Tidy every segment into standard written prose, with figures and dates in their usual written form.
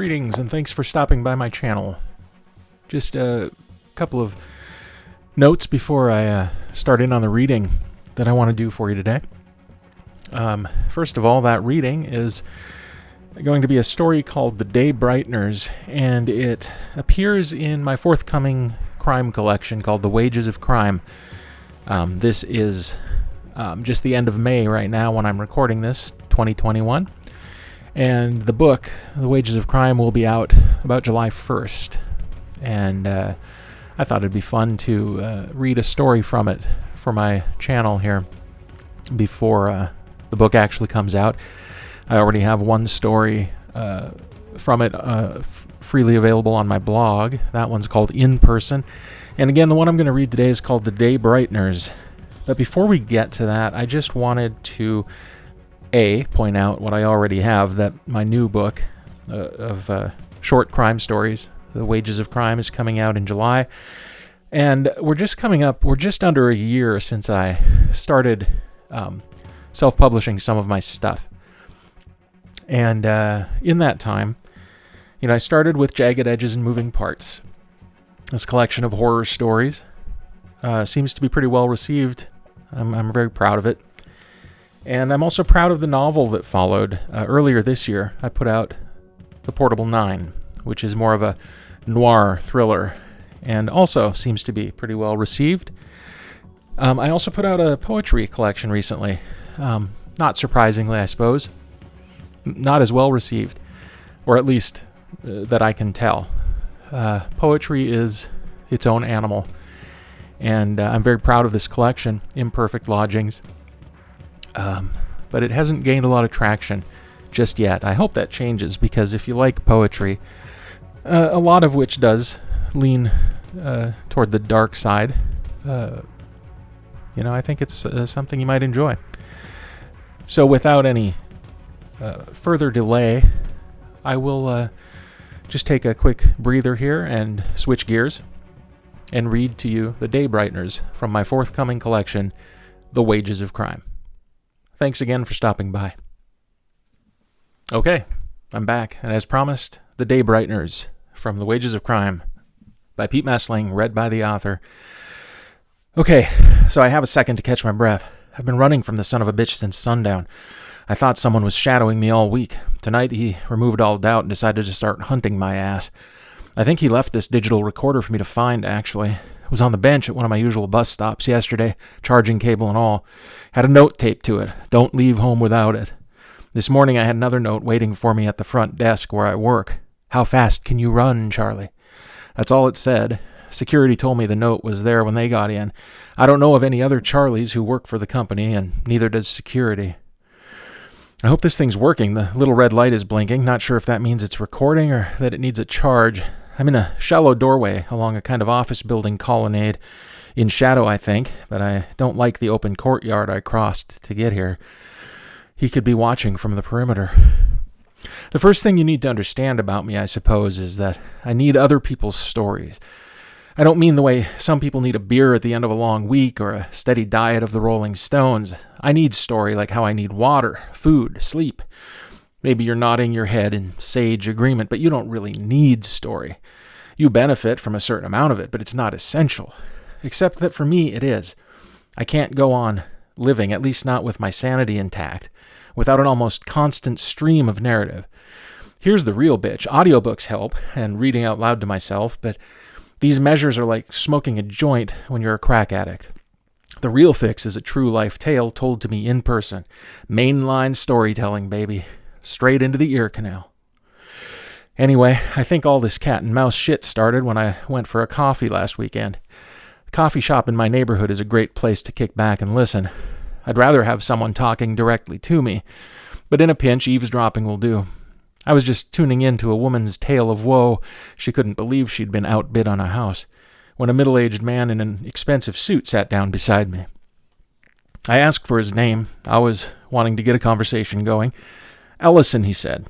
Greetings and thanks for stopping by my channel. Just a couple of notes before I start in on the reading that I want to do for you today. First of all, that reading is going to be a story called The Day-Brighteners, and it appears in my forthcoming crime collection called The Wages of Crime. This is just the end of May right now when I'm recording this, 2021. And the book, The Wages of Crime, will be out about July 1st. And I thought it'd be fun to read a story from it for my channel here before the book actually comes out. I already have one story from it freely available on my blog. That one's called In Person. And again, the one I'm going to read today is called The Day-Brighteners. But before we get to that, I just wanted to point out what I already have, that my new book of short crime stories, The Wages of Crime, is coming out in July. And we're just under a year since I started self-publishing some of my stuff. And in that time, I started with Jagged Edges and Moving Parts. This collection of horror stories seems to be pretty well received. I'm very proud of it. And I'm also proud of the novel that followed. Earlier this year, I put out The Portable 9, which is more of a noir thriller, and also seems to be pretty well received. I also put out a poetry collection recently. Not surprisingly, I suppose. Not as well received, or at least that I can tell. Poetry is its own animal, and I'm very proud of this collection, Imperfect Lodgings. But it hasn't gained a lot of traction just yet. I hope that changes, because if you like poetry, a lot of which does lean toward the dark side, I think it's something you might enjoy. So without any further delay, I will just take a quick breather here and switch gears and read to you The Day-Brighteners from my forthcoming collection, The Wages of Crime. Thanks again for stopping by. Okay, I'm back, and as promised, The Day-Brighteners from The Wages of Crime by Pete Messling, read by the author. Okay, so I have a second to catch my breath. I've been running from the son of a bitch since sundown. I thought someone was shadowing me all week. Tonight he removed all doubt and decided to start hunting my ass. I think he left this digital recorder for me to find, actually. It was on the bench at one of my usual bus stops yesterday, charging cable and all. Had a note taped to it, "Don't leave home without it." This morning I had another note waiting for me at the front desk where I work. "How fast can you run, Charlie?" That's all it said. Security told me the note was there when they got in. I don't know of any other Charlies who work for the company, and neither does security. I hope this thing's working. The little red light is blinking. Not sure if that means it's recording or that it needs a charge. I'm in a shallow doorway along a kind of office building colonnade. In shadow, I think, but I don't like the open courtyard I crossed to get here. He could be watching from the perimeter. The first thing you need to understand about me, I suppose, is that I need other people's stories. I don't mean the way some people need a beer at the end of a long week or a steady diet of the Rolling Stones. I need story like how I need water, food, sleep. Maybe you're nodding your head in sage agreement, but you don't really need story. You benefit from a certain amount of it, but it's not essential. Except that for me, it is. I can't go on living, at least not with my sanity intact, without an almost constant stream of narrative. Here's the real bitch. Audiobooks help, and reading out loud to myself, but these measures are like smoking a joint when you're a crack addict. The real fix is a true life tale told to me in person. Mainline storytelling, baby. Straight into the ear canal. Anyway, I think all this cat and mouse shit started when I went for a coffee last weekend. The coffee shop in my neighborhood is a great place to kick back and listen. I'd rather have someone talking directly to me, but in a pinch, eavesdropping will do. I was just tuning in to a woman's tale of woe. She couldn't believe she'd been outbid on a house, when a middle-aged man in an expensive suit sat down beside me. I asked for his name. I was wanting to get a conversation going. "Ellison," he said,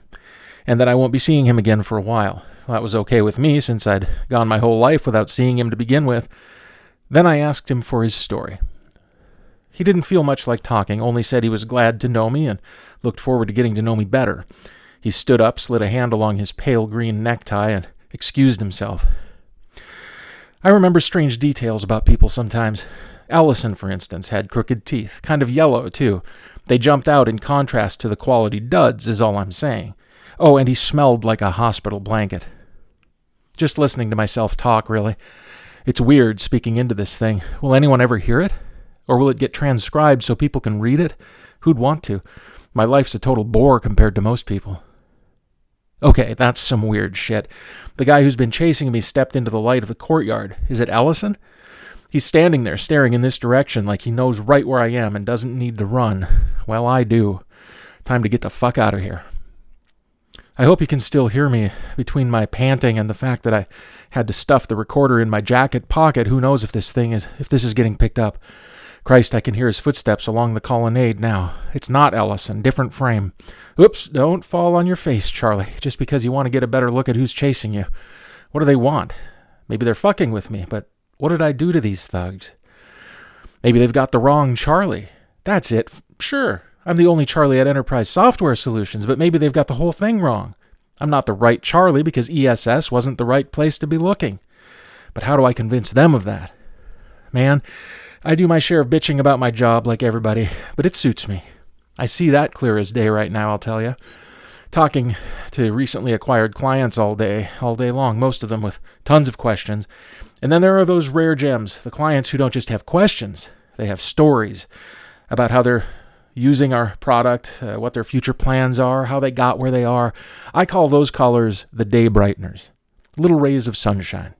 and that I won't be seeing him again for a while. That was okay with me, since I'd gone my whole life without seeing him to begin with. Then I asked him for his story. He didn't feel much like talking, only said he was glad to know me and looked forward to getting to know me better. He stood up, slid a hand along his pale green necktie, and excused himself. I remember strange details about people sometimes. Allison, for instance, had crooked teeth, kind of yellow, too. They jumped out in contrast to the quality duds, is all I'm saying. Oh, and he smelled like a hospital blanket. Just listening to myself talk, really. It's weird speaking into this thing. Will anyone ever hear it? Or will it get transcribed so people can read it? Who'd want to? My life's a total bore compared to most people. Okay, that's some weird shit. The guy who's been chasing me stepped into the light of the courtyard. Is it Ellison? He's standing there, staring in this direction like he knows right where I am and doesn't need to run. Well, I do. Time to get the fuck out of here. I hope you can still hear me between my panting and the fact that I had to stuff the recorder in my jacket pocket. Who knows if this is getting picked up. Christ, I can hear his footsteps along the colonnade now. It's not Ellison, different frame. Oops, don't fall on your face, Charlie, just because you want to get a better look at who's chasing you. What do they want? Maybe they're fucking with me, but what did I do to these thugs? Maybe they've got the wrong Charlie. That's it. Sure, I'm the only Charlie at Enterprise Software Solutions, but maybe they've got the whole thing wrong. I'm not the right Charlie because ESS wasn't the right place to be looking. But how do I convince them of that? Man, I do my share of bitching about my job like everybody, but it suits me. I see that clear as day right now, I'll tell you. Talking to recently acquired clients all day long, most of them with tons of questions. And then there are those rare gems, the clients who don't just have questions, they have stories about how they're using our product, what their future plans are, how they got where they are. I call those callers the Day-Brighteners, little rays of sunshine.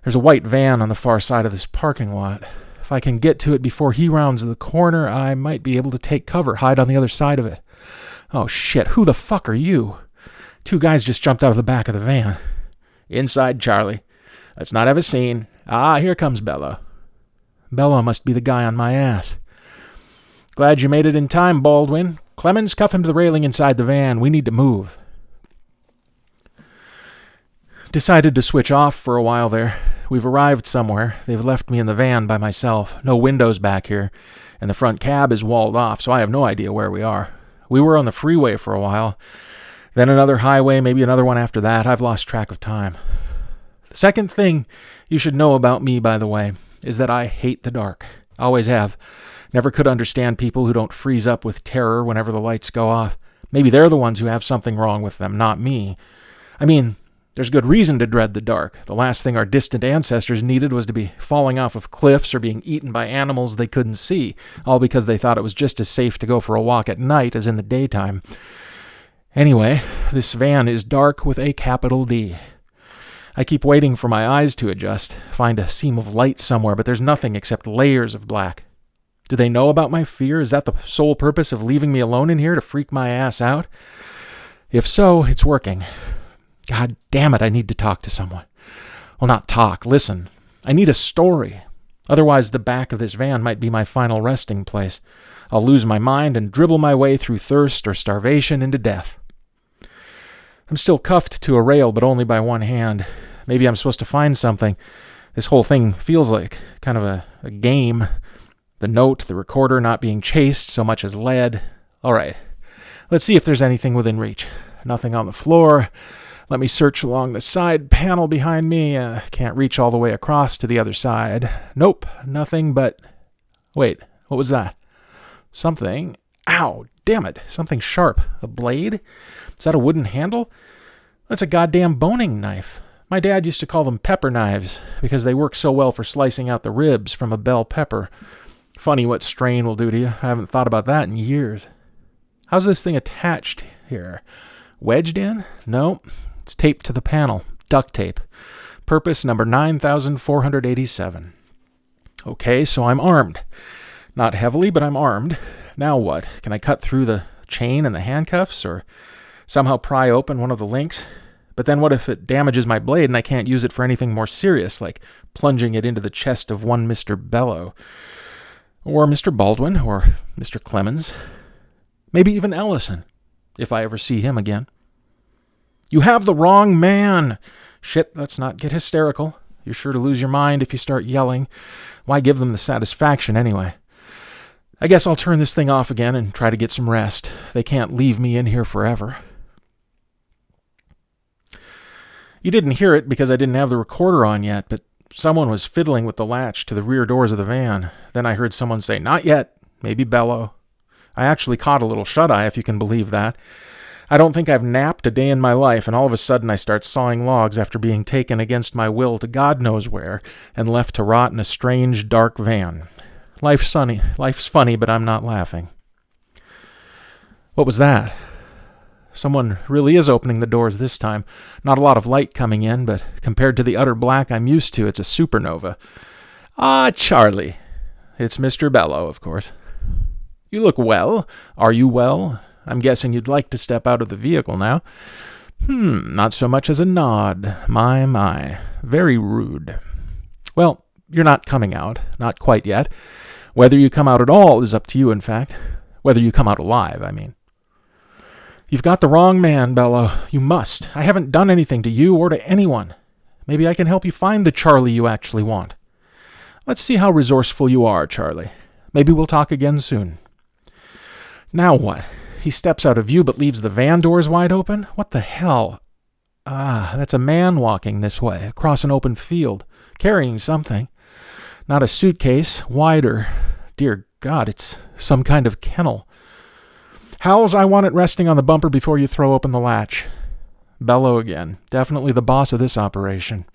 There's a white van on the far side of this parking lot. If I can get to it before he rounds the corner, I might be able to take cover, hide on the other side of it. Oh shit, who the fuck are you? Two guys just jumped out of the back of the van. Inside, Charlie. Let's not have a scene. Ah, here comes Bella. Bella must be the guy on my ass. Glad you made it in time, Baldwin. Clemens, cuff him to the railing inside the van. We need to move. Decided to switch off for a while there. We've arrived somewhere. They've left me in the van by myself. No windows back here. And the front cab is walled off, so I have no idea where we are. We were on the freeway for a while. Then another highway, maybe another one after that. I've lost track of time. The second thing you should know about me, by the way, is that I hate the dark. Always have. Never could understand people who don't freeze up with terror whenever the lights go off. Maybe they're the ones who have something wrong with them, not me. I mean, there's good reason to dread the dark. The last thing our distant ancestors needed was to be falling off of cliffs or being eaten by animals they couldn't see, all because they thought it was just as safe to go for a walk at night as in the daytime. Anyway, this van is dark with a capital D. I keep waiting for my eyes to adjust, find a seam of light somewhere, but there's nothing except layers of black. Do they know about my fear? Is that the sole purpose of leaving me alone in here, to freak my ass out? If so, it's working. God damn it, I need to talk to someone. Well, not talk, listen. I need a story. Otherwise, the back of this van might be my final resting place. I'll lose my mind and dribble my way through thirst or starvation into death. I'm still cuffed to a rail, but only by one hand. Maybe I'm supposed to find something. This whole thing feels like kind of a game. The note, the recorder not being chased so much as led. All right, let's see if there's anything within reach. Nothing on the floor. Let me search along the side panel behind me. Can't reach all the way across to the other side. Nope, nothing but... Wait, what was that? Something... Ow, damn it, something sharp. A blade? Is that a wooden handle? That's a goddamn boning knife. My dad used to call them pepper knives because they work so well for slicing out the ribs from a bell pepper. Funny what strain will do to you. I haven't thought about that in years. How's this thing attached here? Wedged in? No, it's taped to the panel. Duct tape. Purpose number 9487. Okay, so I'm armed. Not heavily, but I'm armed. Now what? Can I cut through the chain and the handcuffs, or somehow pry open one of the links? But then what if it damages my blade and I can't use it for anything more serious, like plunging it into the chest of one Mr. Bellow? Or Mr. Baldwin, or Mr. Clemens. Maybe even Ellison, if I ever see him again. You have the wrong man! Shit, let's not get hysterical. You're sure to lose your mind if you start yelling. Why give them the satisfaction anyway? I guess I'll turn this thing off again and try to get some rest. They can't leave me in here forever. You didn't hear it because I didn't have the recorder on yet, but someone was fiddling with the latch to the rear doors of the van. Then I heard someone say, "Not yet," maybe bellow. I actually caught a little shut-eye, if you can believe that. I don't think I've napped a day in my life, and all of a sudden I start sawing logs after being taken against my will to God knows where and left to rot in a strange, dark van. Life's funny, but I'm not laughing. What was that? Someone really is opening the doors this time. Not a lot of light coming in, but compared to the utter black I'm used to, it's a supernova. Ah, Charlie. It's Mr. Bello, of course. You look well. Are you well? I'm guessing you'd like to step out of the vehicle now. Not so much as a nod. My. Very rude. Well, you're not coming out. Not quite yet. Whether you come out at all is up to you, in fact. Whether you come out alive, I mean. You've got the wrong man, Bello. You must. I haven't done anything to you or to anyone. Maybe I can help you find the Charlie you actually want. Let's see how resourceful you are, Charlie. Maybe we'll talk again soon. Now what? He steps out of view but leaves the van doors wide open? What the hell? That's a man walking this way, across an open field, carrying something. Not a suitcase, wider. Dear God, it's some kind of kennel. Howls, I want it resting on the bumper before you throw open the latch. Bello again. Definitely the boss of this operation.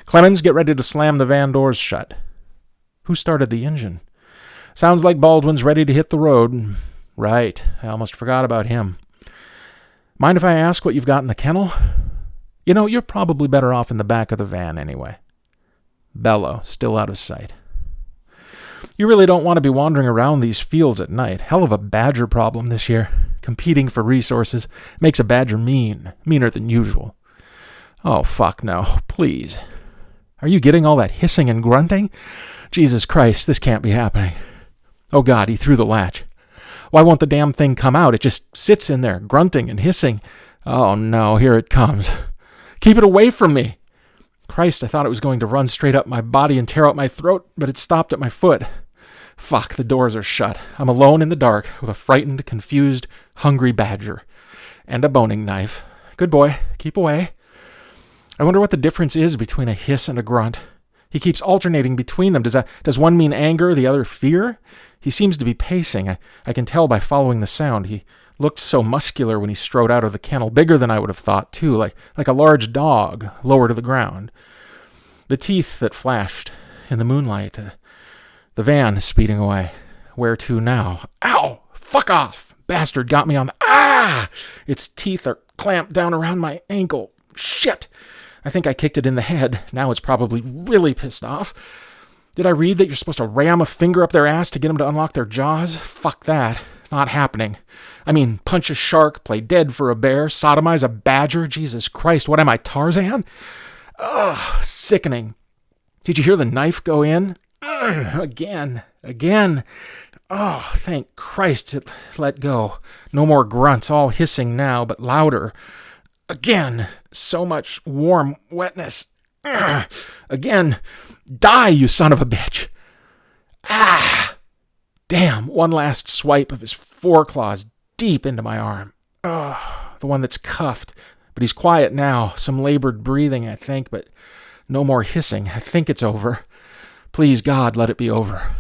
Clemens, get ready to slam the van doors shut. Who started the engine? Sounds like Baldwin's ready to hit the road. Right. I almost forgot about him. Mind if I ask what you've got in the kennel? You know, you're probably better off in the back of the van anyway. Bello, still out of sight. You really don't want to be wandering around these fields at night. Hell of a badger problem this year. Competing for resources makes a badger meaner than usual. Oh, fuck no. Please. Are you getting all that hissing and grunting? Jesus Christ, this can't be happening. Oh God, he threw the latch. Why won't the damn thing come out? It just sits in there, grunting and hissing. Oh no, here it comes. Keep it away from me. Christ, I thought it was going to run straight up my body and tear out my throat, but it stopped at my foot. Fuck, the doors are shut. I'm alone in the dark with a frightened, confused, hungry badger. And a boning knife. Good boy, keep away. I wonder what the difference is between a hiss and a grunt. He keeps alternating between them. Does one mean anger, the other fear? He seems to be pacing. I can tell by following the sound. He looked so muscular when he strode out of the kennel, bigger than I would have thought, too, like a large dog, lower to the ground. The teeth that flashed in the moonlight. The van is speeding away. Where to now? Ow! Fuck off! Bastard got me on the... Ah! Its teeth are clamped down around my ankle. Shit! I think I kicked it in the head. Now it's probably really pissed off. Did I read that you're supposed to ram a finger up their ass to get them to unlock their jaws? Fuck that. Not happening. I mean, punch a shark, play dead for a bear, sodomize a badger. Jesus Christ, what am I, Tarzan? Ugh, sickening. Did you hear the knife go in? Again. Oh, thank Christ it let go. No more grunts, all hissing now, but louder. Again. So much warm wetness. Again. Die, you son of a bitch. Ah! Damn, one last swipe of his foreclaws deep into my arm. Oh, the one that's cuffed. But he's quiet now. Some labored breathing, I think, but no more hissing. I think it's over. Please, God, let it be over.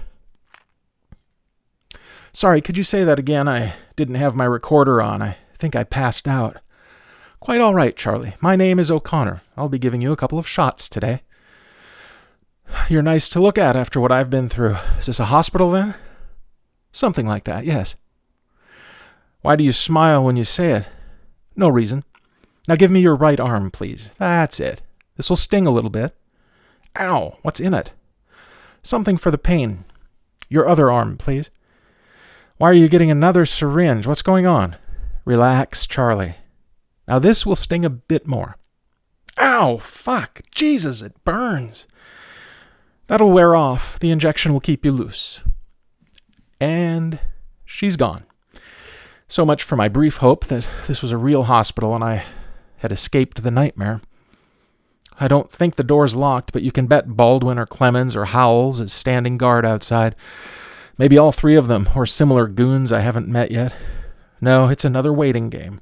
Sorry, could you say that again? I didn't have my recorder on. I think I passed out. Quite all right, Charlie. My name is O'Connor. I'll be giving you a couple of shots today. You're nice to look at after what I've been through. Is this a hospital, then? Something like that, yes. Why do you smile when you say it? No reason. Now give me your right arm, please. That's it. This will sting a little bit. Ow, what's in it? Something for the pain. Your other arm, please. Why are you getting another syringe? What's going on? Relax, Charlie. Now this will sting a bit more. Ow, fuck, Jesus, it burns. That'll wear off. The injection will keep you loose. And she's gone. So much for my brief hope that this was a real hospital and I had escaped the nightmare. I don't think the door's locked, but you can bet Baldwin or Clemens or Howells is standing guard outside. Maybe all three of them, or similar goons I haven't met yet. No, it's another waiting game.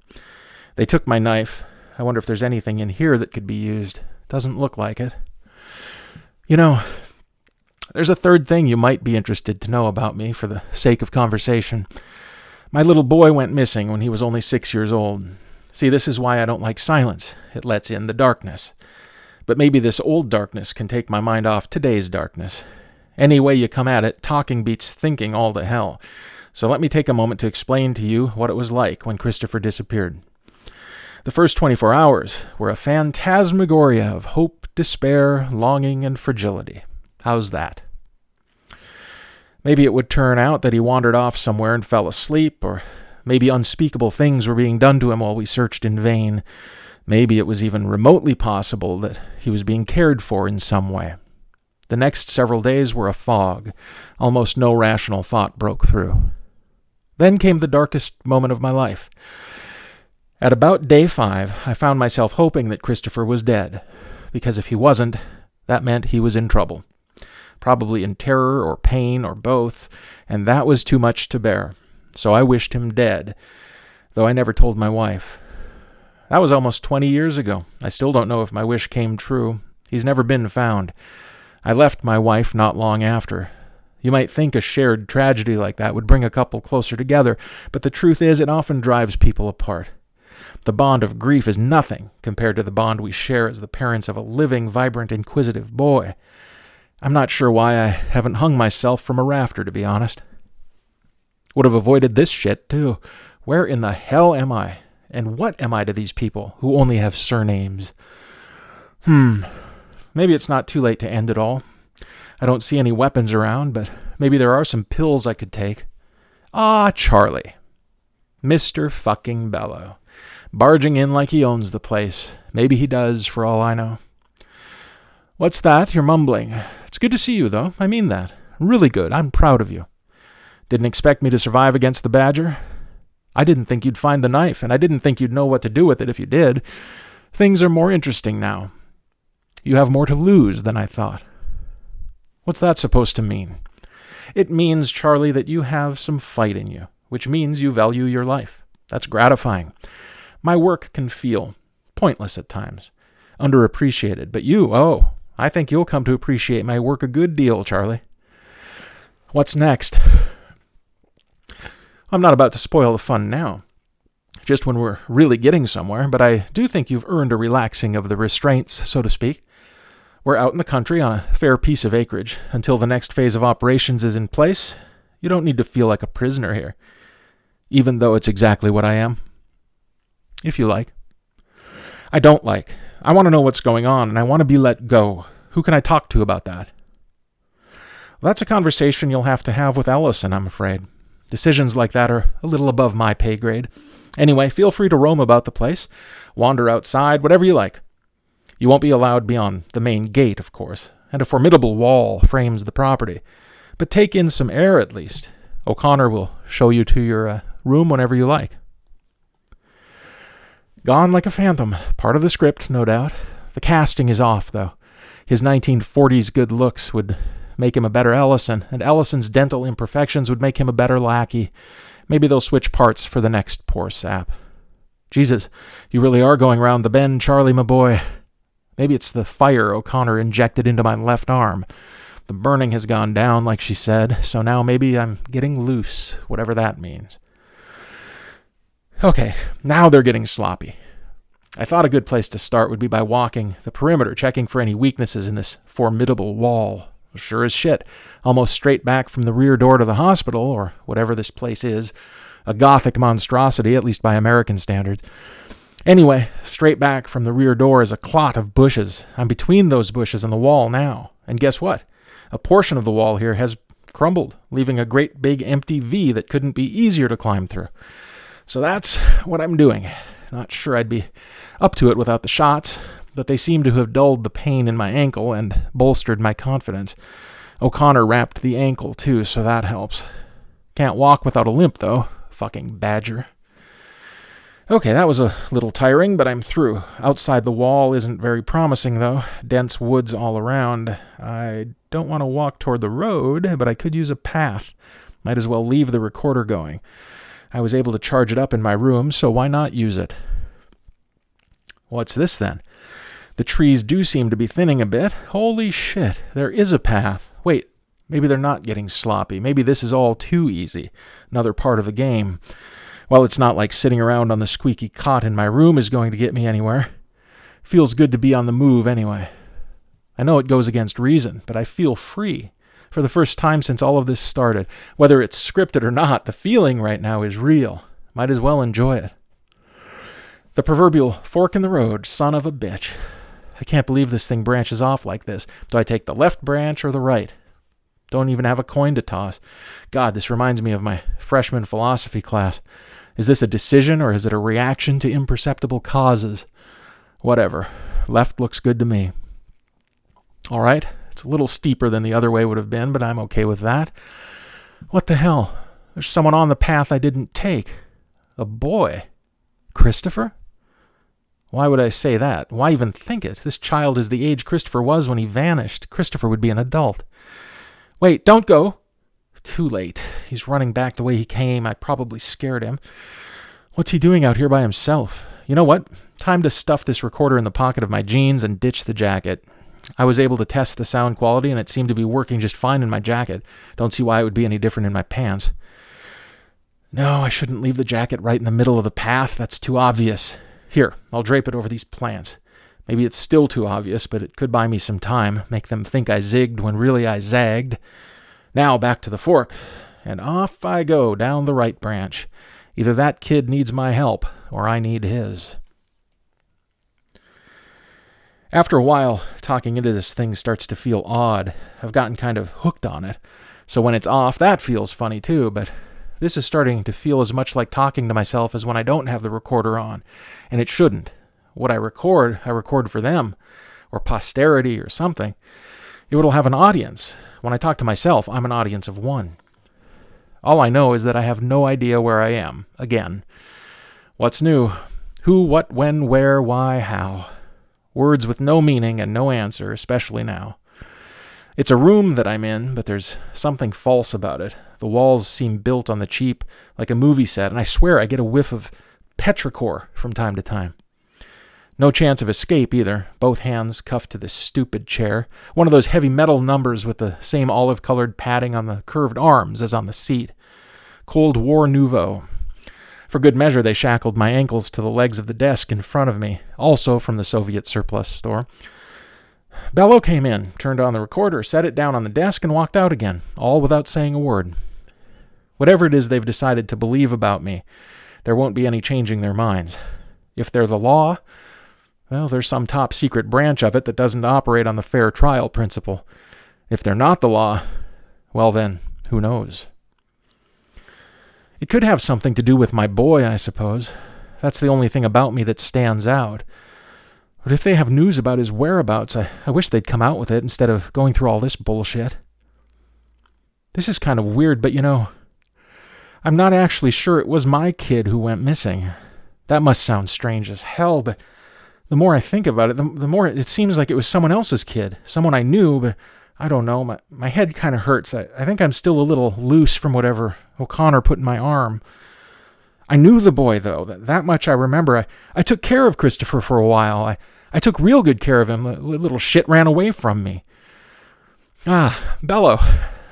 They took my knife. I wonder if there's anything in here that could be used. Doesn't look like it. You know, there's a third thing you might be interested to know about me for the sake of conversation. My little boy went missing when he was only 6 years old. See, this is why I don't like silence. It lets in the darkness. But maybe this old darkness can take my mind off today's darkness. Any way you come at it, talking beats thinking all to hell. So let me take a moment to explain to you what it was like when Christopher disappeared. The first 24 hours were a phantasmagoria of hope, despair, longing, and fragility. How's that? Maybe it would turn out that he wandered off somewhere and fell asleep, or maybe unspeakable things were being done to him while we searched in vain. Maybe it was even remotely possible that he was being cared for in some way. The next several days were a fog. Almost no rational thought broke through. Then came the darkest moment of my life. At about day 5, I found myself hoping that Christopher was dead, because if he wasn't, that meant he was in trouble. Probably in terror or pain or both, and that was too much to bear. So I wished him dead, though I never told my wife. That was almost 20 years ago. I still don't know if my wish came true. He's never been found. I left my wife not long after. You might think a shared tragedy like that would bring a couple closer together, but the truth is it often drives people apart. The bond of grief is nothing compared to the bond we share as the parents of a living, vibrant, inquisitive boy. I'm not sure why I haven't hung myself from a rafter, to be honest. Would have avoided this shit, too. Where in the hell am I? And what am I to these people who only have surnames? Maybe it's not too late to end it all. I don't see any weapons around, but maybe there are some pills I could take. Ah, Charlie. Mr. fucking Bello. Barging in like he owns the place. Maybe he does, for all I know. What's that? You're mumbling. It's good to see you, though. I mean that. Really good. I'm proud of you. Didn't expect me to survive against the badger? I didn't think you'd find the knife, and I didn't think you'd know what to do with it if you did. Things are more interesting now. You have more to lose than I thought. What's that supposed to mean? It means, Charlie, that you have some fight in you, which means you value your life. That's gratifying. My work can feel pointless at times, underappreciated, but I think you'll come to appreciate my work a good deal, Charlie. What's next? I'm not about to spoil the fun now, just when we're really getting somewhere, but I do think you've earned a relaxing of the restraints, so to speak. We're out in the country on a fair piece of acreage. Until the next phase of operations is in place, you don't need to feel like a prisoner here, even though it's exactly what I am. If you like. I don't like. I want to know what's going on, and I want to be let go. Who can I talk to about that? Well, that's a conversation you'll have to have with Ellison, I'm afraid. Decisions like that are a little above my pay grade. Anyway, feel free to roam about the place, wander outside, whatever you like. You won't be allowed beyond the main gate, of course, and a formidable wall frames the property. But take in some air at least. O'Connor will show you to your room whenever you like. Gone like a phantom. Part of the script, no doubt. The casting is off, though. His 1940s good looks would make him a better Ellison, and Ellison's dental imperfections would make him a better lackey. Maybe they'll switch parts for the next poor sap. Jesus, you really are going round the bend, Charlie, my boy. Maybe it's the fire O'Connor injected into my left arm. The burning has gone down, like she said, so now maybe I'm getting loose, whatever that means. Okay, now they're getting sloppy. I thought a good place to start would be by walking the perimeter, checking for any weaknesses in this formidable wall. Sure as shit, almost straight back from the rear door to the hospital, or whatever this place is, a Gothic monstrosity, at least by American standards. Anyway, straight back from the rear door is a clot of bushes. I'm between those bushes and the wall now, and guess what? A portion of the wall here has crumbled, leaving a great big empty V that couldn't be easier to climb through. So that's what I'm doing. Not sure I'd be up to it without the shots, but they seem to have dulled the pain in my ankle and bolstered my confidence. O'Connor wrapped the ankle, too, so that helps. Can't walk without a limp, though. Fucking badger. Okay, that was a little tiring, but I'm through. Outside the wall isn't very promising, though. Dense woods all around. I don't want to walk toward the road, but I could use a path. Might as well leave the recorder going. I was able to charge it up in my room, so why not use it? What's this then? The trees do seem to be thinning a bit. Holy shit, there is a path. Wait, maybe they're not getting sloppy. Maybe this is all too easy. Another part of the game. Well, it's not like sitting around on the squeaky cot in my room is going to get me anywhere. Feels good to be on the move anyway. I know it goes against reason, but I feel free. For the first time since all of this started. Whether it's scripted or not, the feeling right now is real. Might as well enjoy it. The proverbial fork in the road, son of a bitch. I can't believe this thing branches off like this. Do I take the left branch or the right? Don't even have a coin to toss. God, this reminds me of my freshman philosophy class. Is this a decision or is it a reaction to imperceptible causes? Whatever. Left looks good to me. All right. It's a little steeper than the other way would have been, but I'm okay with that. What the hell? There's someone on the path I didn't take. A boy. Christopher? Why would I say that? Why even think it? This child is the age Christopher was when he vanished. Christopher would be an adult. Wait, don't go. Too late. He's running back the way he came. I probably scared him. What's he doing out here by himself? You know what? Time to stuff this recorder in the pocket of my jeans and ditch the jacket. I was able to test the sound quality, and it seemed to be working just fine in my jacket. Don't see why it would be any different in my pants. No, I shouldn't leave the jacket right in the middle of the path. That's too obvious. Here, I'll drape it over these plants. Maybe it's still too obvious, but it could buy me some time, make them think I zigged when really I zagged. Now back to the fork, and off I go down the right branch. Either that kid needs my help, or I need his. After a while, talking into this thing starts to feel odd. I've gotten kind of hooked on it. So when it's off, that feels funny too, but this is starting to feel as much like talking to myself as when I don't have the recorder on. And it shouldn't. What I record for them, or posterity or something. It'll have an audience. When I talk to myself, I'm an audience of one. All I know is that I have no idea where I am, again. What's new? Who, what, when, where, why, how. Words with no meaning and no answer, especially now. It's a room that I'm in, but there's something false about it. The walls seem built on the cheap, like a movie set, and I swear I get a whiff of petrichor from time to time. No chance of escape either, both hands cuffed to this stupid chair, one of those heavy metal numbers with the same olive-colored padding on the curved arms as on the seat. Cold War nouveau. For good measure, they shackled my ankles to the legs of the desk in front of me, also from the Soviet surplus store. Bello came in, turned on the recorder, set it down on the desk, and walked out again, all without saying a word. Whatever it is they've decided to believe about me, there won't be any changing their minds. If they're the law, well, there's some top-secret branch of it that doesn't operate on the fair trial principle. If they're not the law, well then, who knows? It could have something to do with my boy, I suppose. That's the only thing about me that stands out. But if they have news about his whereabouts, I wish they'd come out with it instead of going through all this bullshit. This is kind of weird, but I'm not actually sure it was my kid who went missing. That must sound strange as hell, but the more I think about it, the more it seems like it was someone else's kid. Someone I knew, but I don't know. My head kind of hurts. I think I'm still a little loose from whatever O'Connor put in my arm. I knew the boy, though. That much I remember. I took care of Christopher for a while. I took real good care of him. The little shit ran away from me. Ah, Bello.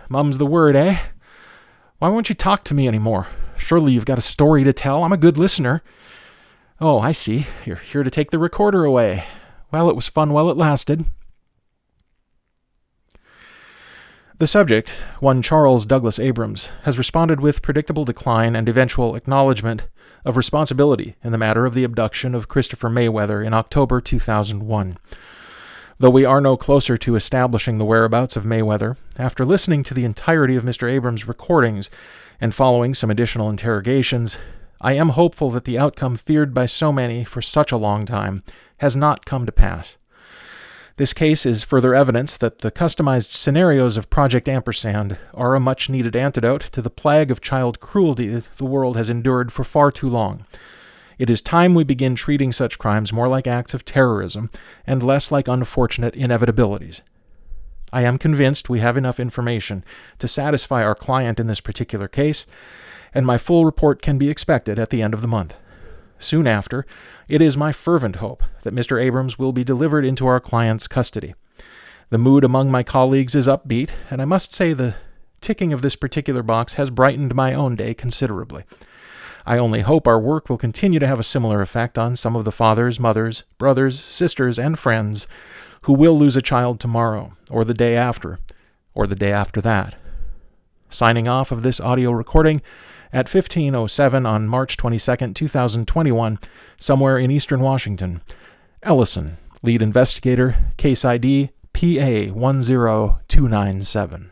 Mum's the word, eh? Why won't you talk to me anymore? Surely you've got a story to tell. I'm a good listener. Oh, I see. You're here to take the recorder away. Well, it was fun while it lasted. The subject, one Charles Douglas Abrams, has responded with predictable decline and eventual acknowledgement of responsibility in the matter of the abduction of Christopher Mayweather in October 2001. Though we are no closer to establishing the whereabouts of Mayweather, after listening to the entirety of Mr. Abrams' recordings and following some additional interrogations, I am hopeful that the outcome feared by so many for such a long time has not come to pass. This case is further evidence that the customized scenarios of Project Ampersand are a much-needed antidote to the plague of child cruelty the world has endured for far too long. It is time we begin treating such crimes more like acts of terrorism and less like unfortunate inevitabilities. I am convinced we have enough information to satisfy our client in this particular case, and my full report can be expected at the end of the month. soon after, it is my fervent hope that Mr. Abrams will be delivered into our client's custody. The mood among my colleagues is upbeat, and I must say the ticking of this particular box has brightened my own day considerably. I only hope our work will continue to have a similar effect on some of the fathers, mothers, brothers, sisters, and friends who will lose a child tomorrow, or the day after, or the day after that. Signing off of this audio recording at 15:07 on March 22nd, 2021, somewhere in eastern Washington, Ellison, lead investigator, case ID PA 10297.